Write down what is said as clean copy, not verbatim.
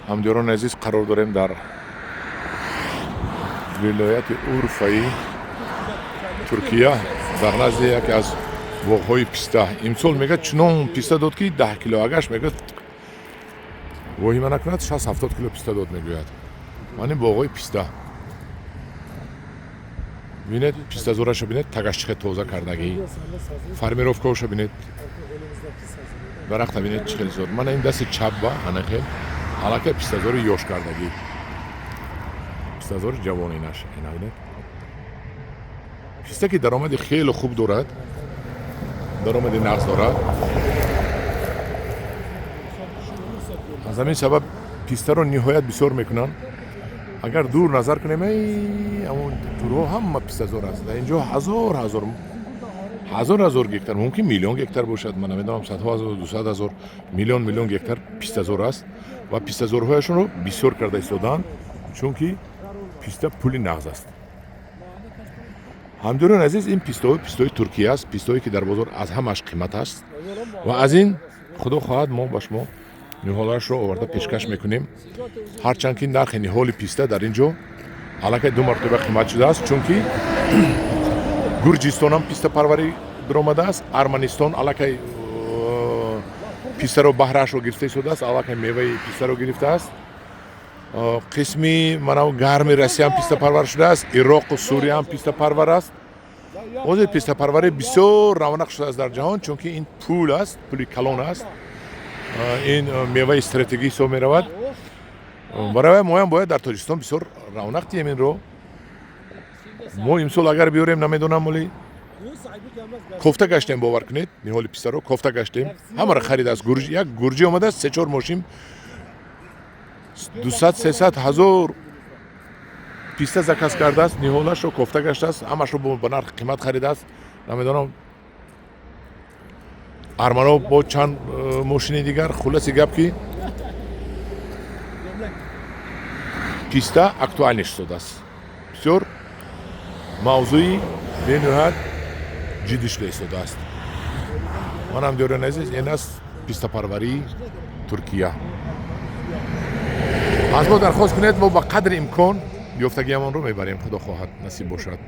ҳамдиёрони азиз, қарор дорем дар вилояти Урфаи Туркия дар назди яке аз боғҳои писта. Имсол мегӯяд чунон писта дод ки 10 кило, агаш мегӯяд воҳима накунад 60-70 кило писта дод мегӯяд. Мани боғҳои писта. Бинед пистазораша бинед, тагаш чӣ хел тоза кардагӣ. Фармировкаоша бинед. Дарахта бинед чӣ хел зор. Мана ин дасти чап ба анахел аллакай пистазори ёш кардагӣ. Пистазори ҷавонинаш ина бинед. Писта ки даромади хеле хуб дорад. Даромади нағз дорад. аз ҳамин сабаб пистаро ниҳоят бисёр мекунанд. Агар дур назар кунем, амон туро ҳама пистазор аст. Дар инҷо ҳазор гектар, мумкин миллион гектар бошад. Ман намедонам, 100,000, 200,000, миллион гектар пистазор аст ва пистазорҳояшонро бисёр карда истодаанд, чунки писта пули нағз аст. ҳамдиёрони азиз, ин пистои Туркия аст, пистое ки дар бозор аз ҳамаш қимат аст ва аз ин худо хоҳад мо ба шумо ниҳолашро оварда пешкаш мекунем. Ҳарчанд ки нархи ниҳоли писта дар инҷо аллакай 2 мартаба қимат шудааст, чунки Гурҷистон ҳам пистапарварӣ биромадааст, Арманистон аллакай пистаро баҳраашро гирифта истодааст, аллакай меваи пистаро гирифтааст. қисми манав гарми Россия ҳам пистапарвар шудааст, Ироқу Сурия ҳам пистапарвар аст. ҳозир пистапарварӣ бисёр равнақ шудааст дар ҷаҳон, чунки ин пул аст, пули калон аст. Ин меваи стратегӣ ҳисоб меравад. Барои моям бояд дар Тоҷикистон бисёр равнақ диҳем инро. Мо имсол агар биёрем, намедонам, моли кофта гаштем, бовар кунед, ниҳоли пистаро кофта гаштем. Ҳамаро харидааст. Як гурҷӣ омадааст, 3-4 мошин 200-300 ҳазор писта заказ кардааст, ниҳолашро кофта гаштааст, ҳамашро ба нархи қимат харидааст. Намедонам, арманҳо бо чанд мошини дигар. Хулоси гап ки писта актуалниш шудааст. Бисёр мавзӯи бениҳоят ҷиддӣ шуда истодааст. Ман ҳамдиёрони азиз, ин аст пистапарварии Туркия. аз мо дархост кунед, мо ба қадри имкон ёфтагиамонро мебарем. Худо хоҳад насиб бошад.